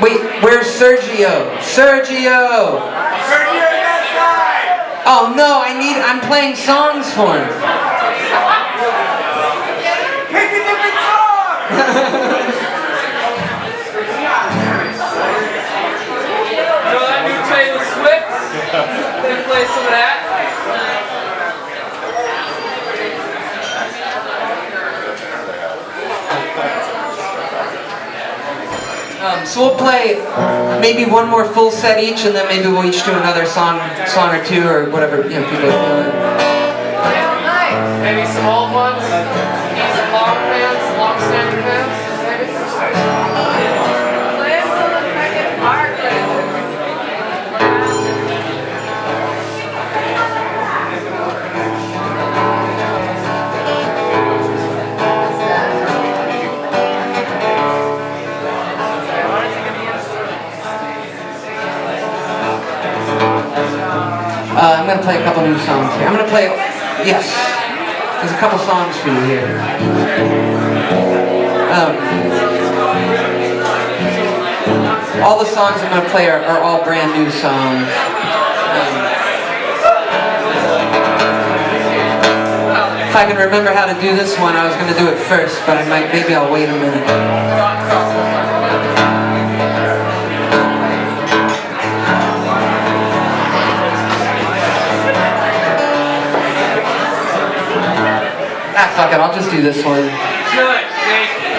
Wait, where's Sergio? Sergio! Sergio's outside! Oh no, I'm playing songs for him. Pick a different song! You know that new Taylor Swift? They play some of that. So we'll play maybe one more full set each, and then maybe we'll each do another song or two, or whatever people are feeling. Maybe some old ones. Some long fans, long-standing fans. Play us on the second part. I'm going to play a couple new songs here. I'm going to play, yes, there's a couple songs for you here. All the songs I'm going to play are all brand new songs. If I can remember how to do this one, I was going to do it first, but maybe I'll wait a minute. Fuck it, I'll just do this one. Good. Thank you.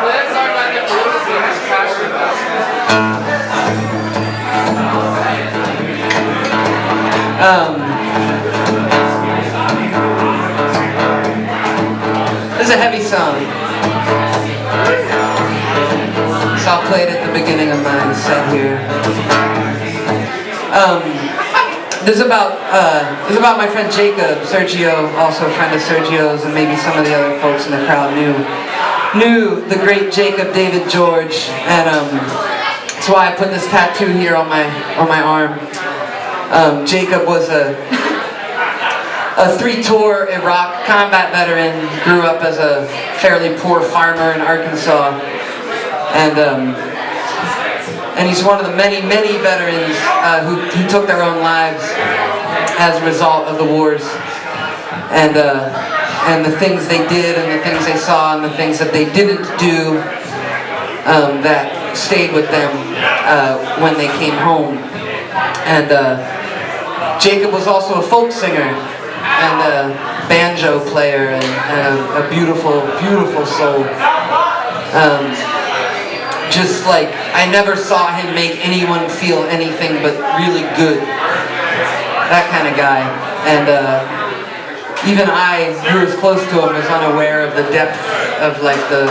Let's talk about the blues and his passion about This is a heavy song. So I'll play it at the beginning of my set here. This is about my friend Jacob. Sergio, also a friend of Sergio's, and maybe some of the other folks in the crowd knew the great Jacob David George, and that's why I put this tattoo here on my arm. Jacob was a 3-tour Iraq combat veteran, grew up as a fairly poor farmer in Arkansas, and he's one of the many veterans who took their own lives as a result of the wars, and the things they did, and the things they saw, and the things that they didn't do that stayed with them when they came home. And Jacob was also a folk singer and a banjo player, and a beautiful soul. Just like, I never saw him make anyone feel anything but really good. That kind of guy. And even I, who was close to him, was unaware of the depth of like the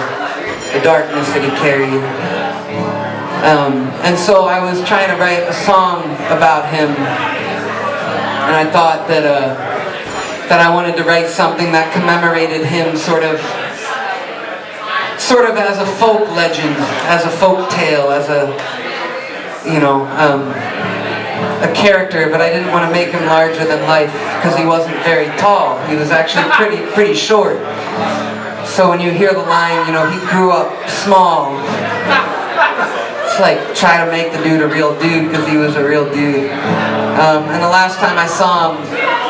darkness that he carried. And so I was trying to write a song about him, and I thought that I wanted to write something that commemorated him sort of as a folk legend, as a folk tale, as a character, but I didn't want to make him larger than life because he wasn't very tall. He was actually pretty short. So when you hear the line, he grew up small, it's like try to make the dude a real dude because he was a real dude. And the last time I saw him,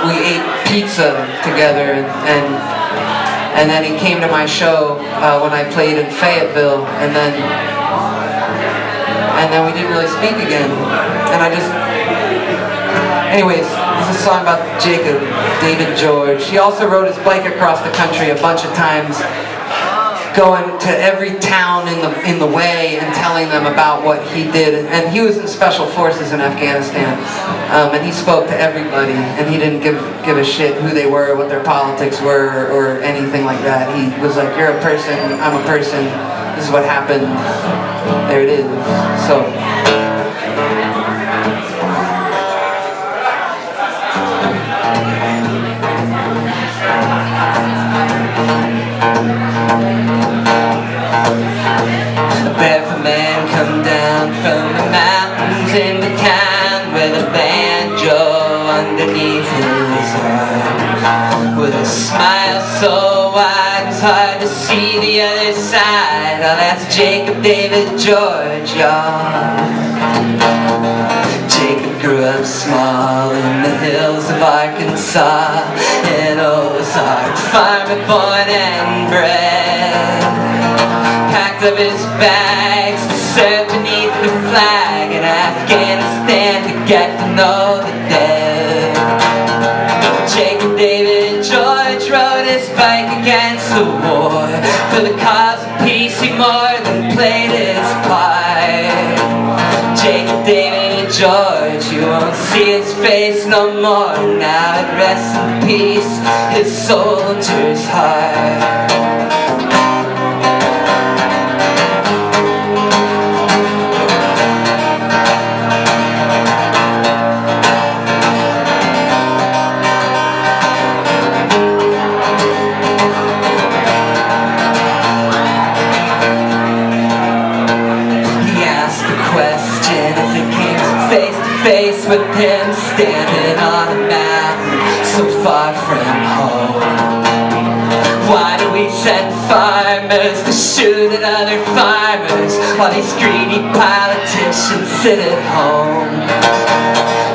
we ate pizza together, and then he came to my show when I played in Fayetteville, and then we didn't really speak again. And anyways, this is a song about Jacob David George. He also rode his bike across the country a bunch of times, going to every town in the way and telling them about what he did. And he was in special forces in Afghanistan, and he spoke to everybody, and he didn't give a shit who they were, what their politics were, or anything like that. He was like, you're a person, I'm a person, this is what happened, there it is. So a barefoot man come down from the mountains in the town with a banjo underneath his arm, with a Smile so wide, it's hard to see the other side. Oh, that's Jacob David George, y'all. Jacob grew up small in the hills of Arkansas, an Ozark farmer born and bred. Packed up his bags to serve beneath the flag in Afghanistan to get to know the dead. Jacob David George rode his bike against the war. For the cause of peace he more than played his part. Jacob David George, you won't see his face no more. Now it rests in peace, his soldier's heart. Face with him standing on a mountain so far from home. Why do we send farmers to shoot at other farmers while these greedy politicians sit at home?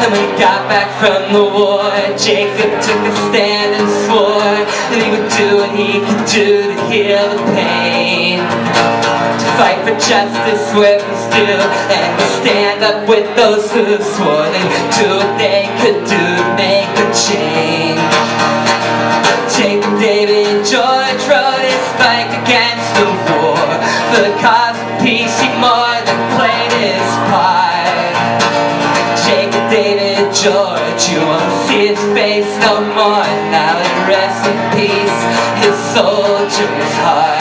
And when he got back from the war, Jacob took a stand and swore that he would do what he could do to heal the pain, to fight for justice where it was due, and to stand up with those who swore they'd do what they could do to make a change. Jacob David George rode his bike against the war. For the cause of peace he more than played his part. Jacob David George, you won't see his face no more. Now it rests in peace, his soldier's heart.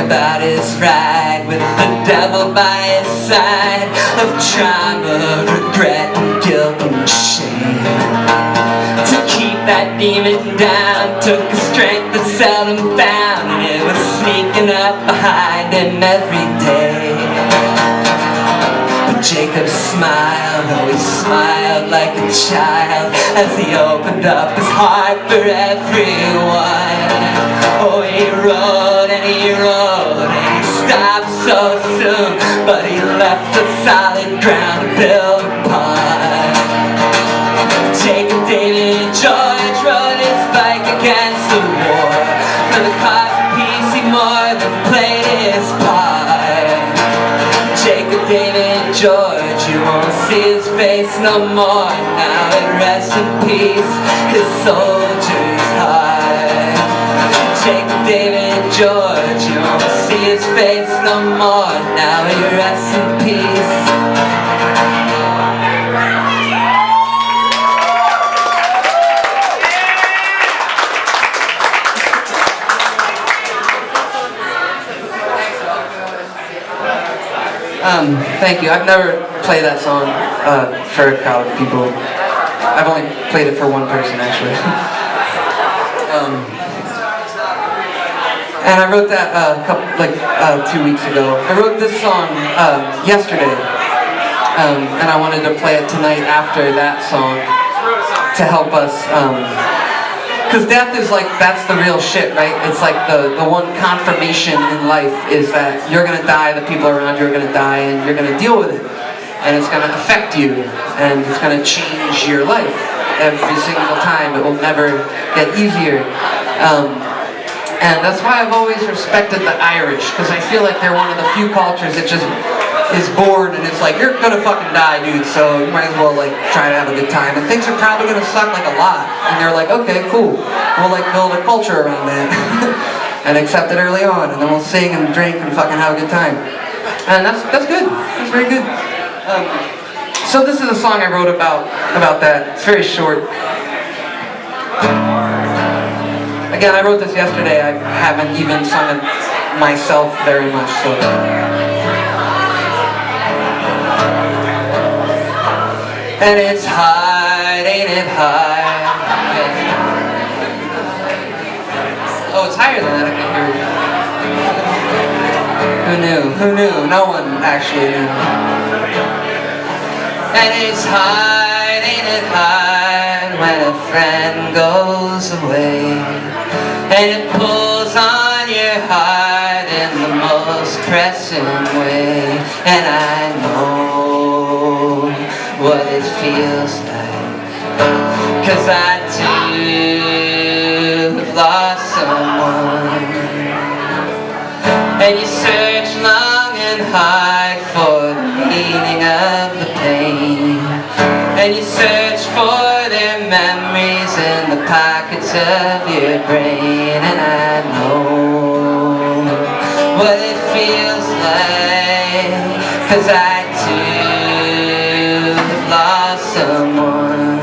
About his ride with the devil by his side, of trauma, regret, and guilt and shame. To keep that demon down took a strength that seldom found, and it was sneaking up behind him every day. But Jacob smiled, oh he smiled like a child, as he opened up his heart for everyone. Oh, he rode and he rode, and he stopped so soon, but he left the solid ground to build upon. Jacob David George rode his bike against the war. For the cause of peace he more than played his part. Jacob David George, you won't see his face no more. Now it rests in peace, his soldier's heart. Jacob David George, you won't see his face no more. Now he rests in peace. Thank you. I've never played that song for a crowd of people. I've only played it for one person, actually. And I wrote that 2 weeks ago. I wrote this song yesterday, and I wanted to play it tonight after that song to help us. Because death is like, that's the real shit, right? It's like the one confirmation in life is that you're gonna die, the people around you are gonna die, and you're gonna deal with it. And it's gonna affect you, and it's gonna change your life every single time. It will never get easier. And that's why I've always respected the Irish, because I feel like they're one of the few cultures that just is bored and it's like, you're gonna fucking die, dude, so you might as well like try to have a good time. And things are probably gonna suck like a lot. And they're like, okay, cool. We'll like build a culture around that and accept it early on, and then we'll sing and drink and fucking have a good time. And that's good. That's very good. So this is a song I wrote about that. It's very short. Again, I wrote this yesterday. I haven't even sung it myself very much, so. And it's hard, ain't it hard? Oh, it's higher than that, I can hear it. Who knew? Who knew? No one actually knew. And it's hard, ain't it hard, when a friend goes away, and it pulls on your heart in the most pressing way. And I know what it feels like, 'cause I too have lost someone. And you search long and hard for the meaning of the pain, and you search for their memories in the pockets of your brain. And I know what it feels like, 'cause I too have lost someone.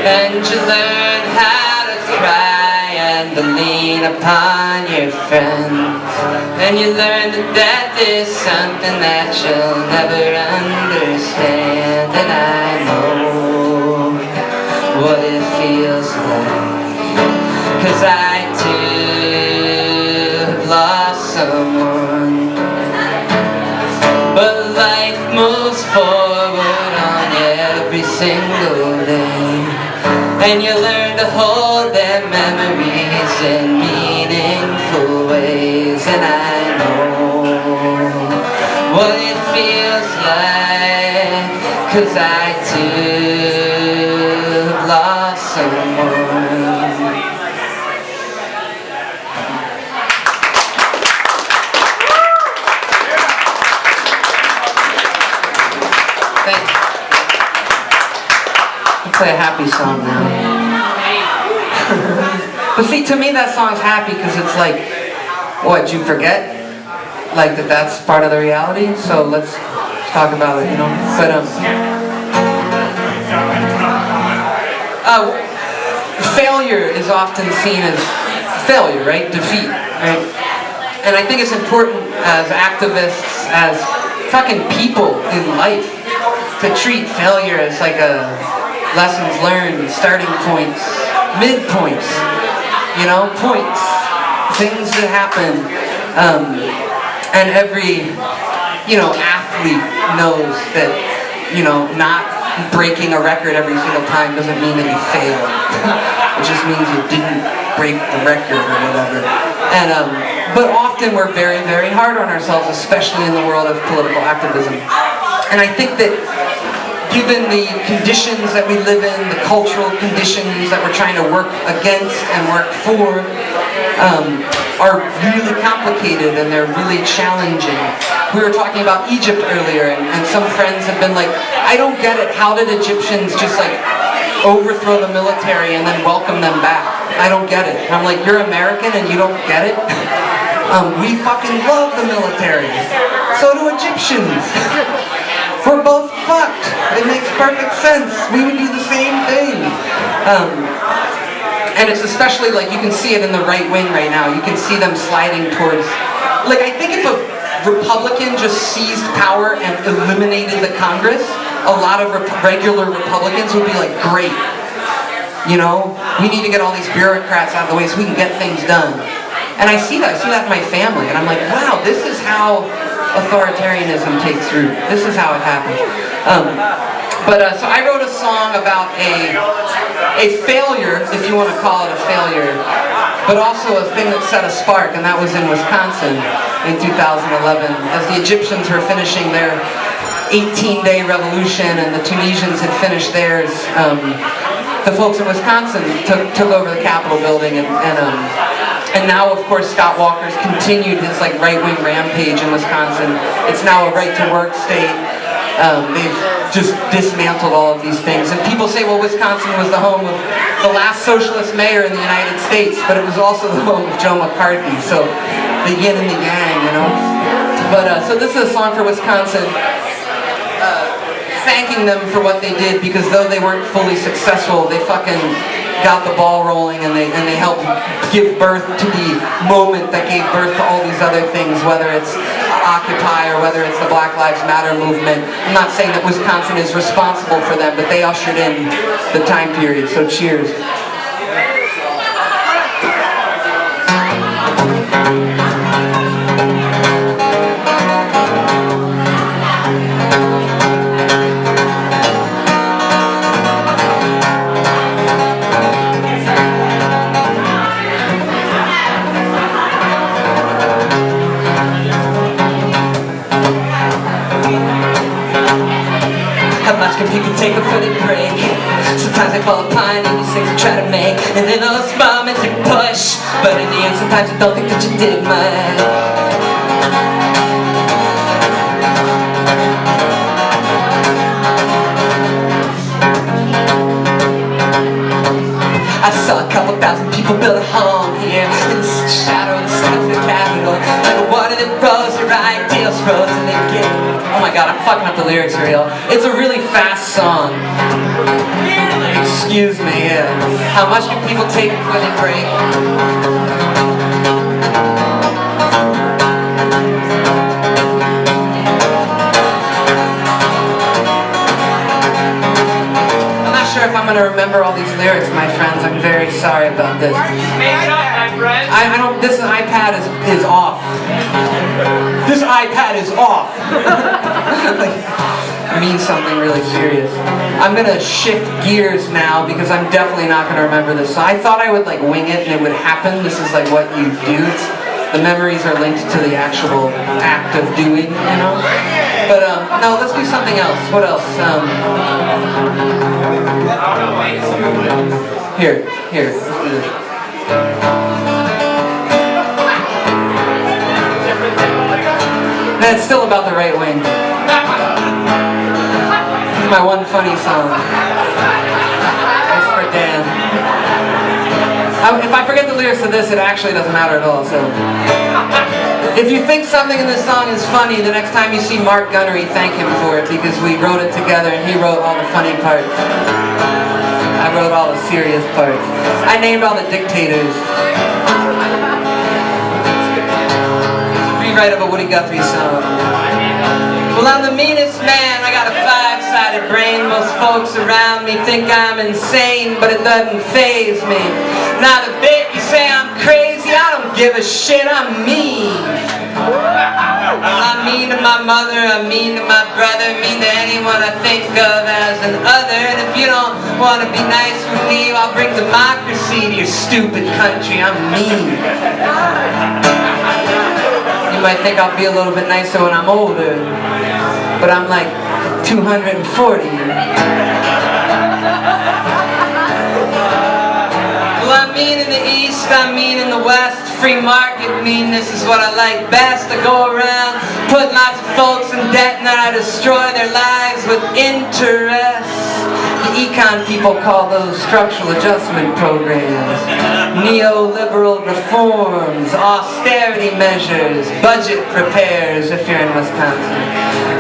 And you learn how to cry and to lean upon your friends, and you learn that death is something that you'll never understand. And I know what it feels like, 'cause I too have lost someone. But life moves forward on every single day, and you learn to hold their memories in meaningful ways. And I know what it feels like, 'cause I too have lost someone. Thank you. I'll play a happy song now. But see, to me that song's happy because it's like, what, you forget? Like that's part of the reality? So let's talk about it, you know? But, failure is often seen as failure, right? Defeat, right? And I think it's important as activists, as fucking people in life, to treat failure as like a lessons learned, starting points, midpoints, you know, points, things that happen. And every, you know, athlete knows that, you know, not breaking a record every single time doesn't mean that you failed. It just means you didn't break the record or whatever. And but often we're very, very hard on ourselves, especially in the world of political activism. And I think that given the conditions that we live in, the cultural conditions that we're trying to work against and work for, are really complicated and they're really challenging. We were talking about Egypt earlier, and some friends have been like, I don't get it, how did Egyptians just like overthrow the military and then welcome them back? I don't get it. And I'm like, you're American and you don't get it? We fucking love the military. So do Egyptians. We're both fucked. It makes perfect sense. We would do the same thing. And it's especially like, you can see it in the right wing right now. You can see them sliding towards, like, I think if a Republican just seized power and eliminated the Congress, a lot of regular Republicans would be like, great. You know, we need to get all these bureaucrats out of the way so we can get things done. And I see that in my family, and I'm like, wow, this is how authoritarianism takes root. This is how it happens. So I wrote a song about a failure, if you want to call it a failure, but also a thing that set a spark, and that was in Wisconsin in 2011, as the Egyptians were finishing their 18-day revolution and the Tunisians had finished theirs. The folks in Wisconsin took over the Capitol building, and now, of course, Scott Walker's continued his like right-wing rampage in Wisconsin. It's now a right-to-work state. They've just dismantled all of these things. And people say, well, Wisconsin was the home of the last socialist mayor in the United States, but it was also the home of Joe McCarthy. So the yin and the yang, you know. But so this is a song for Wisconsin, thanking them for what they did, because though they weren't fully successful, they fucking got the ball rolling, and they helped give birth to the moment that gave birth to all these other things, whether it's Occupy or whether it's the Black Lives Matter movement. I'm not saying that Wisconsin is responsible for them, but they ushered in the time period, so cheers. How much can people take before they break? Sometimes they fall apart and these things I try to make, and then those moments they push, but in the end sometimes you don't think that you did much. I saw a couple thousand people build a home here in the shadow of the steps of the Capitol. Like water that froze, your ideals froze, and they get. Oh my God, I'm fucking up the lyrics real. It's a really fast song. Excuse me, yeah. How much can people take before they break? If I'm going to remember all these lyrics, my friends, I'm very sorry about this. Make it up, my friend. I don't. This iPad is off. This iPad is off. Like, it means something really serious. I'm going to shift gears now because I'm definitely not going to remember this. So I thought I would like wing it and it would happen. This is like what you do. The memories are linked to the actual act of doing, you know. But no, let's do something else. What else? Here. Let's do this. It's still about the right wing. It's my one funny song. It's for Dan. If I forget the lyrics to this, it actually doesn't matter at all. So, if you think something in this song is funny, the next time you see Mark Gunnery, thank him for it because we wrote it together and he wrote all the funny parts. I wrote all the serious parts. I named all the dictators. Rewrite of a Woody Guthrie song. Well, I'm the meanest man. I got a five-sided brain. Most folks around me think I'm insane, but it doesn't faze me. Now the bit you say I'm crazy, I don't give a shit. I'm mean. Well, I'm mean to my mother. I'm mean to my brother. Mean to anyone I think of as an other. And if you don't want to be nice with me, I'll bring democracy to your stupid country. I'm mean. You might think I'll be a little bit nicer when I'm older, but I'm like 240. Well, I'm mean in the East, I'm mean in the West. Free market meanness is what I like best. I go around, put lots of folks in debt, and then I destroy their lives with interest. The econ people call those structural adjustment programs. Neoliberal reforms, austerity measures, budget repairs if you're in Wisconsin.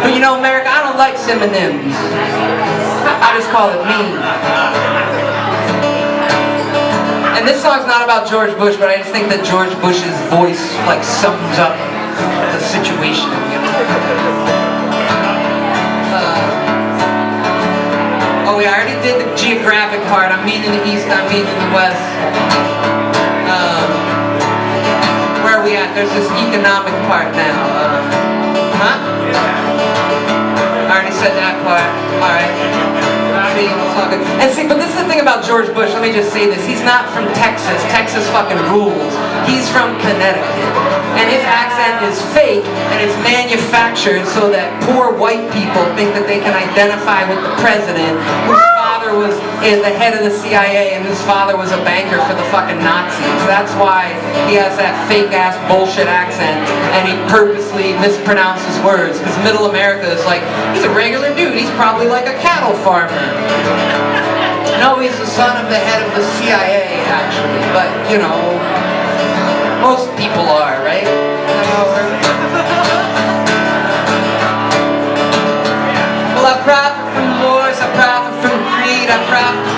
But you know, America, I don't like synonyms. I just call it mean. And this song's not about George Bush, but I just think that George Bush's voice like sums up the situation, you know? Oh yeah, I already did the geographic part. I'm mean in the East, I'm mean in the West. Where are we at? There's this economic part now. I already said that part. Alright. See, it's all good. And see, but this is the thing about George Bush. Let me just say this. He's not from Texas. Texas fucking rules. He's from Connecticut. And his accent is fake, and it's manufactured so that poor white people think that they can identify with the president, whose father was the head of the CIA, and whose father was a banker for the fucking Nazis. That's why he has that fake-ass bullshit accent, and he purposely mispronounces words, because middle America is like, he's a regular dude, he's probably like a cattle farmer. No, he's the son of the head of the CIA, actually, but, you know, most people are, right? Well, I profit from wars, I profit from greed, I profit